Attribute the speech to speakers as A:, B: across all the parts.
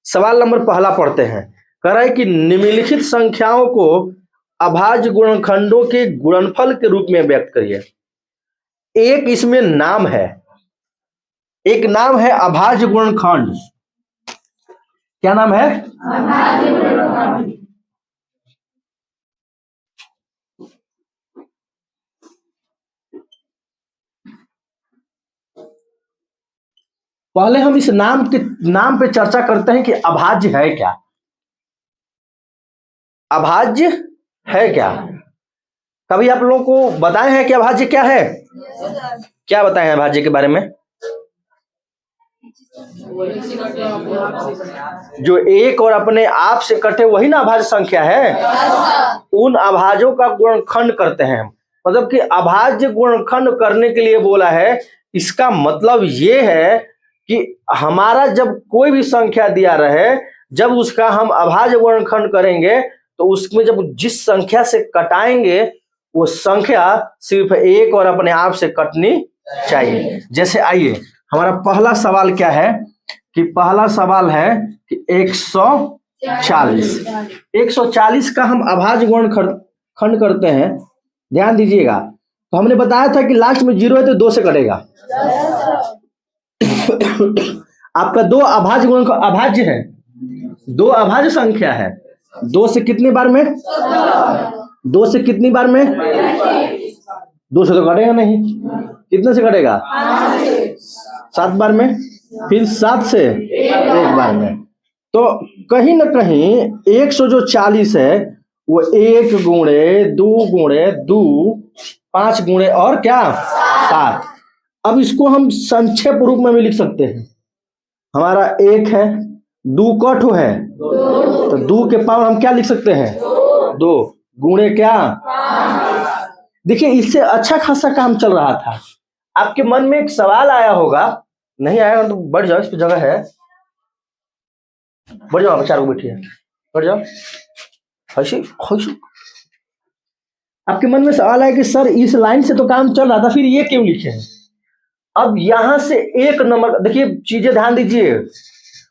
A: सवाल नंबर पहला पढ़ते हैं। कह रहा है कि निम्नलिखित संख्याओं को अभाज्य गुणनखंडों के गुणनफल के रूप में व्यक्त करिए। एक इसमें नाम है, एक नाम है अभाज्य गुणनखंड। क्या नाम है? अभाज्य गुणनखंड। पहले हम इस नाम पे चर्चा करते हैं कि अभाज्य है क्या। अभाज्य है क्या? कभी आप लोगों को बताए हैं कि अभाज्य क्या है? क्या बताए हैं अभाज्य के बारे में? जो एक और अपने आप से कटे वही ना अभाज्य संख्या है। उन अभाज्यों का गुणनखंड करते हैं हम। मतलब कि अभाज्य गुणनखंड करने के लिए बोला है। इसका मतलब ये है कि हमारा जब कोई भी संख्या दिया रहे, जब उसका हम अभाज्य गुणनखंड करेंगे तो उसमें जब जिस संख्या से कटाएंगे वो संख्या सिर्फ एक और अपने आप से कटनी चाहिए। जैसे आइए, हमारा पहला सवाल क्या है कि पहला सवाल है कि 140। 140 का हम अभाज्य गुणनखंड करते हैं। ध्यान दीजिएगा, तो हमने बताया था कि लास्ट में 0 है तो 2 से कटेगा। आपका दो अभाज्य गुणनखंड अभाज्य है, दो अभाज्य संख्या है। 2 से कितनी बार में? 2 से कितनी बार में? 2 से तो कटेगा नहीं। कितने से कटेगा? 7 बार में। फिर 7 से 1 बार में। तो कहीं ना कहीं 140 है वो 1 गुणे 2 गुणे 2 5 गुणे और क्या 7। अब इसको हम संक्षेप रूप में भी लिख सकते हैं। हमारा 1 है, 2 कठो है, तो 2 के पावर हम क्या लिख सकते हैं? 2 गुणे क्या? देखिए, इससे अच्छा खासा काम चल रहा था। आपके मन में एक सवाल आया होगा, नहीं आया तो बढ़ जाओ, इस पे जगह है, बढ़ जाओ, चार को बैठिए, बढ़ जाओ। खुशी खुशी आपके मन में सवाल आया कि सर इस लाइन से तो काम चल रहा था, फिर ये क्यों लिखे हैं? अब यहां से एक नंबर, देखिए चीजें ध्यान दीजिए,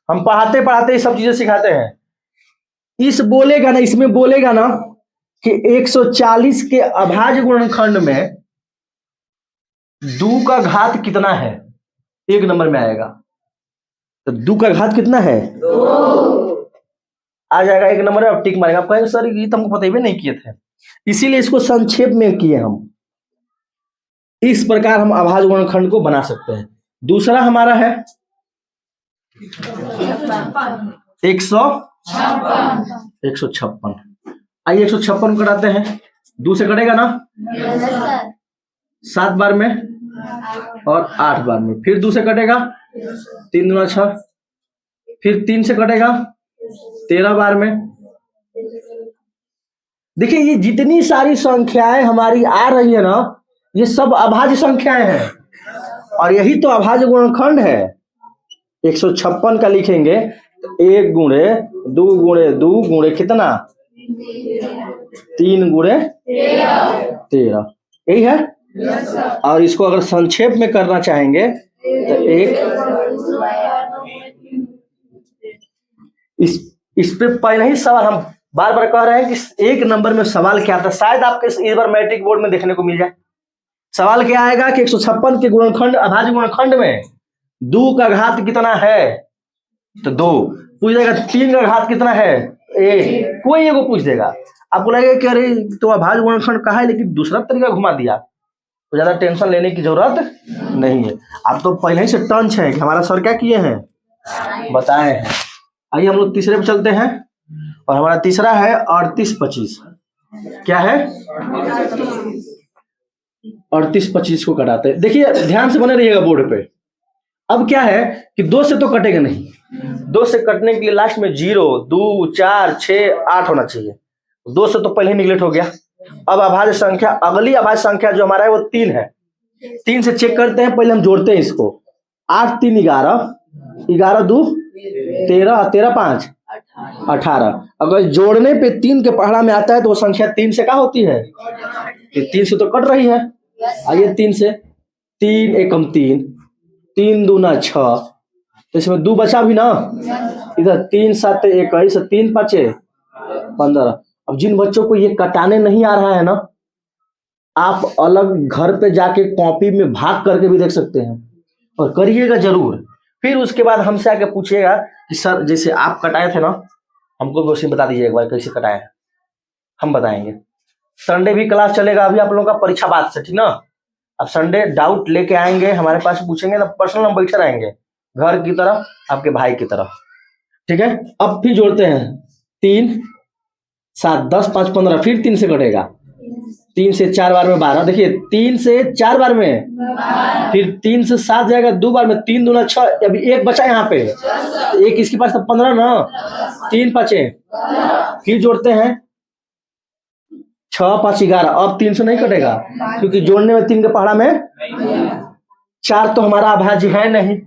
A: हम पढ़ाते पढ़ाते ये सब चीजें सिखाते हैं। इस बोलेगा ना, इसमें बोलेगा ना कि 140 के अभाज्य गुणनखंड में 2 का घात कितना है, 1 नंबर में आएगा। तो 2 का घात कितना है? 2 आ जाएगा 1 नंबर में। अब टिक मारेगा। आप कहेंगे सर ये तो हमको पता ही नहीं किए थे, इसीलिए इसको संक्षेप में किए हम। इस प्रकार हम अभाज्य गुणनखंड को बना सकते हैं। दूसरा हमारा है 156। आइए 156 कराते हैं। 2 से कटेगा ना? 7 बार में और 8 बार में। फिर 2 से कटेगा, 3 दूना 6। फिर 3 से कटेगा 13 बार में। देखिए ये जितनी सारी संख्याएं हमारी आ रही है ना, ये सब अभाज्य संख्याएं हैं और यही तो अभाज्य गुणनखंड है। 156 का लिखेंगे तो 1 गुणे 2 गुणे 2 गुणे कितना? 3 गुणे 13। यही है। और इसको अगर संक्षेप में करना चाहेंगे तो इस पे पहले ही सवाल हम बार बार कह रहे हैं कि 1 नंबर में सवाल क्या आता है, शायद आपके इस बार मैट्रिक बोर्ड में देखने को मिल जाए। सवाल क्या आएगा कि 156 के गुणनखंड अभाज्य गुणनखंड में 2 का घात कितना है, तो 2 पूछ देगा। 3 का घात कितना है? 1। कोई एगो पूछ देगा। आपको लगेगा कि अरे तो अभाज्य गुणनखंड कहा है, लेकिन दूसरा तरीका घुमा दिया, तो ज्यादा टेंशन लेने की जरूरत नहीं है। आप तो पहले ही से टंच है कि हमारा सर क्या किए हैं, बताए हैं। आइए हम लोग तीसरे पे चलते हैं और हमारा तीसरा है 38-25। क्या है? 38-25 को कटाते हैं। देखिए ध्यान से बने रहिएगा बोर्ड पे। अब क्या है कि 2 से तो कटेगा नहीं। 2 से कटने के लिए लास्ट में 0, 2, 4, 6, 8 होना चाहिए। 2 से तो पहले ही निगलेक्ट हो गया। अब अभाज्य संख्या, अगली अभाज्य संख्या जो हमारा है वो 3 है। 3 से चेक करते हैं, पहले हम जोड़ते हैं इसको। 8 3 11, 11 2 13, 13 5 18। अगर जोड़ने पे 3 के पहाड़ा में आता है तो वो संख्या 3 से क्या होती है? 3 से तो कट रही है। आइए 3 से, 3 एकम 3, 3 दूना 6, तो इसमें 2 बचा भी ना, इधर 3 7 21, 3 5 15। अब जिन बच्चों को ये कटाने नहीं आ रहा है ना, आप अलग घर पे जाके कॉपी में भाग करके भी देख सकते हैं, और करिएगा जरूर। फिर उसके बाद हमसे आके पूछिएगा कि सर जैसे आप कटाए थे ना, हमको भी उसी बता दीजिए एक बार कैसे कटाए हैं, हम बताएंगे। संडे भी क्लास चलेगा, अभी आप लोगों का परीक्षा बाद से, ठीक ना। अब संडे डाउट लेके आएंगे हमारे पास, पूछेंगे ना, पर्सनल हम बैठे रहेंगे घर की तरह, आपके भाई की तरह, ठीक है। अब फिर जोड़ते हैं, 3 7 10 5 15, फिर 3 से कटेगा, 3 से 4 बार में 12, देखिए 3 से 4 बार में, फिर 3 से 7 जाएगा 2 बार में, 3 दूना 6, अभी 1 बचा यहाँ पे, एक इसके पास तो 15 ना, 3 5 फिर जोड़ते हैं 6 5 11। अब 3 से नहीं कटेगा, क्योंकि जोड़ने में 3 के पहाड़ा में 4 तो हमारा अभाज्य है नहीं,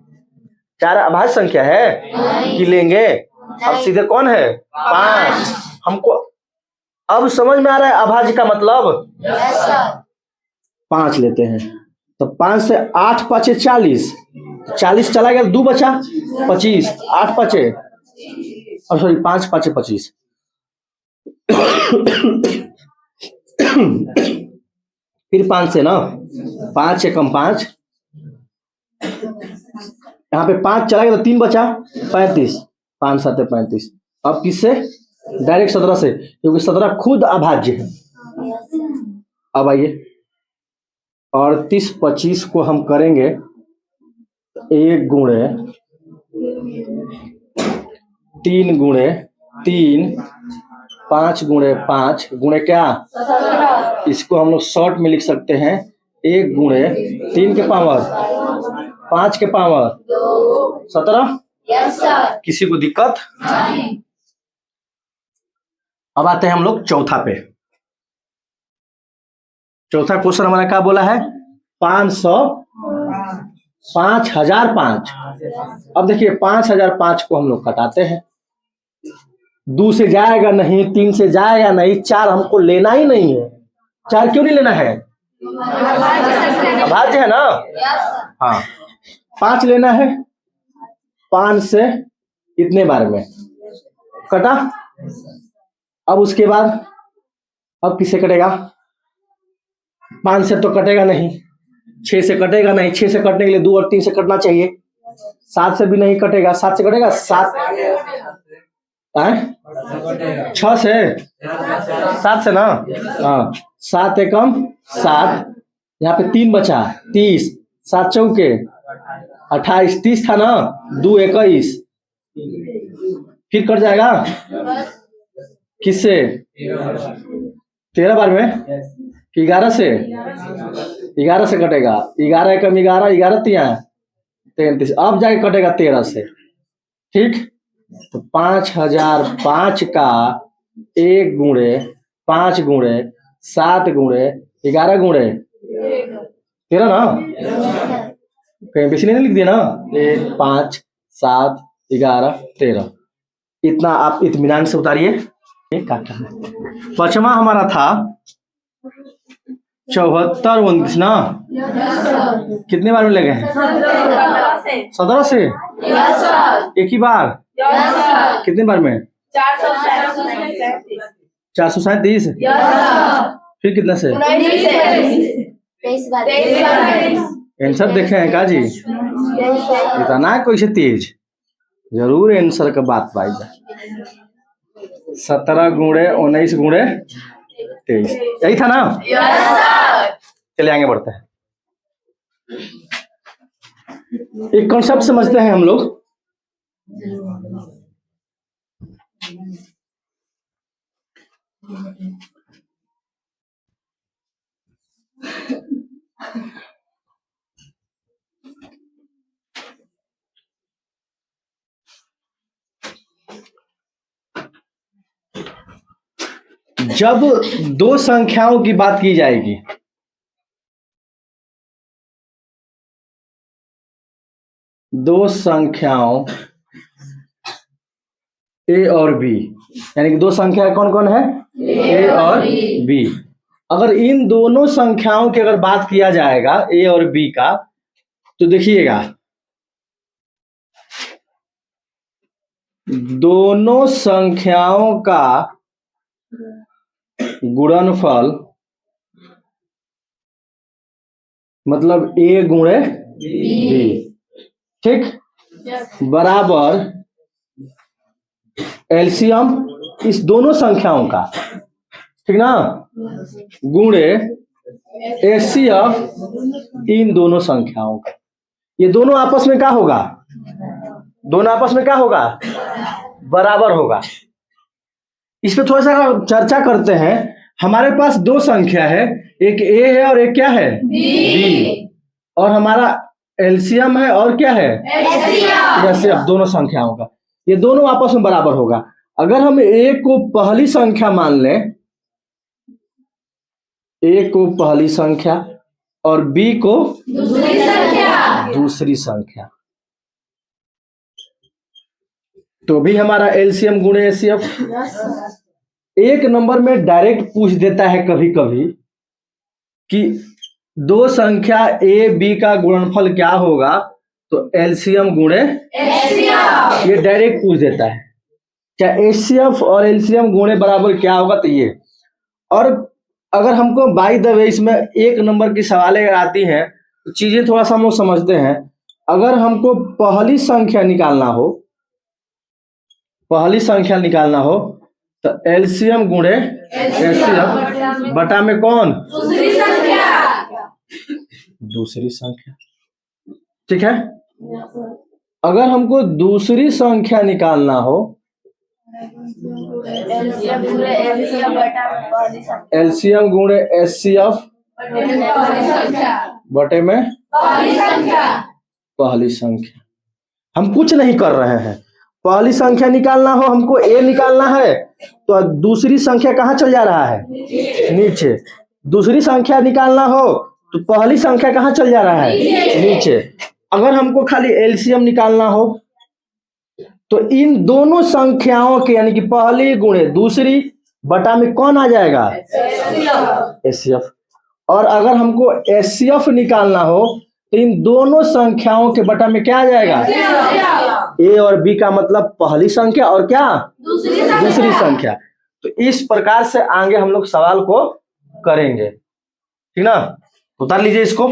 A: 4 अभाज्य संख्या है कि लेंगे। अब सीधे कौन है 5, हमको अब समझ में आ रहा है अभाज्य का मतलब। 5 लेते हैं, तो 5 से 8 5 40, 40 चला गया, 2 बचा 25, 8 5 और सॉरी 5 5 25। फिर 5 से ना, 5 एकम 5, यहाँ पे 5 चला गया तो 3 बचा 35, 5 7 35। अब किससे, डायरेक्ट 17 से, क्योंकि 17 खुद अभाज्य है। अब आइए 38 25 को हम करेंगे 1 गुणे 3 गुणे 3, 5 गुणे 5 गुणे क्या, इसको हम लोग शॉर्ट में लिख सकते हैं 1 गुणे 3 के पावर 5 के पावर 17। किसी को दिक्कत नहीं। अब आते हैं हम लोग चौथा पे। चौथा क्वेश्चन हमारा क्या बोला है, 500 5005। अब देखिए 5005 को हम लोग कटाते हैं, 2 से जाएगा नहीं, 3 से जाएगा नहीं, 4 हमको लेना ही नहीं है। 4 क्यों नहीं लेना है, अभाज्य है ना। हाँ 5 लेना है, 5 से इतने बार में कटा। अब उसके बाद अब किससे कटेगा, 5 से तो कटेगा नहीं, 6 से कटेगा नहीं, 6 से कटने के लिए 2 और 3 से कटना चाहिए, 7 से भी नहीं कटेगा, 7 से कटेगा 7 6 से 7 से ना, हाँ 7 एकम 7, यहाँ पे 3 बचा 30, 7 चौके 28, 30 था ना, 2 21, फिर कट जाएगा किससे, 13 बार में, 11 से, 11 से कटेगा, 11 एकम 11, 11 तिया 33, अब जाके कटेगा 13 से, ठीक। तो 5005 का 1 गुणे 5 गुणे 7 गुणे 11 गुणे 13 ना, कहीं बेसी नहीं लिख दिया ना, 1 5 7 11 13, इतना आप इत्मीनान से उतारिए। पचमा हमारा था 74 29 ना, कितने बार में लगे हैं, 17 से एक ही बार, कितने बार में, 437, फिर कितना से, आंसर देखे हैं का जी, इतना कैसे तेज, जरूर आंसर का बात पाई जाए। 17 गुणे 19 गुणे 23, यही था ना। चलिए आगे बढ़ते हैं, एक कॉन्सेप्ट समझते हैं हम लोग। जब 2 संख्याओं की बात की जाएगी, दो संख्याओं ए और बी, यानी कि 2 संख्या कौन कौन है, ए और बी। अगर इन दोनों संख्याओं की अगर बात किया जाएगा ए और बी का, तो देखिएगा दोनों संख्याओं का गुणनफल मतलब a गुणे b, ठीक, बराबर एलसीएम इस दोनों संख्याओं का, ठीक ना, गुणे एचसीएफ इन दोनों संख्याओं का। ये दोनों आपस में क्या होगा? दोनों आपस में क्या होगा? बराबर होगा। इस पे थोड़ा सा चर्चा करते हैं। हमारे पास दो संख्या है, एक ए है और एक क्या है? बी। और हमारा एलसीएम है और क्या है? एचसीएफ दोनों संख्याओं का। ये दोनों आपस में बराबर होगा। अगर हम ए को पहली संख्या मान लें, ए को पहली संख्या और बी को दूसरी संख्या, तो भी हमारा एलसीएम गुणे एचसीएफ। एक नंबर में डायरेक्ट पूछ देता है कभी कभी कि दो संख्या ए बी का गुणनफल क्या होगा, तो एलसीएम गुणे एचसीएफ, ये डायरेक्ट पूछ देता है। क्या एचसीएफ और एलसीएम गुणे बराबर क्या होगा, तो ये। और अगर हमको बाय द वे इसमें एक नंबर की सवालें आती हैं तो चीजें थोड़ा सा हम लोग समझते हैं। अगर हमको पहली संख्या निकालना हो, पहली संख्या निकालना हो तो एलसीएम गुणे एचसीएफ बटा में कौन? दूसरी संख्या, दूसरी संख्या, ठीक है। अगर हमको दूसरी संख्या निकालना हो, एलसीएम गुणे एचसीएफ बटे में पहली संख्या। हम कुछ नहीं कर रहे हैं, पहली संख्या निकालना हो, हमको ए निकालना है, तो दूसरी संख्या कहाँ चल जा रहा है? नीचे। दूसरी संख्या निकालना हो तो पहली संख्या कहाँ चल जा रहा है? नीचे। अगर हमको खाली एलसीएम निकालना हो तो इन दोनों संख्याओं के यानी कि पहली गुणे दूसरी बटा में कौन आ जाएगा? एचसीएफ। और अगर हमको एचसीएफ निकालना हो तो इन दोनों संख्याओं के बटा में क्या आ जाएगा? ए और बी का मतलब पहली संख्या और क्या? दूसरी संख्या। तो इस प्रकार से आगे हम लोग सवाल को करेंगे, ठीक ना। उतार लीजिए इसको।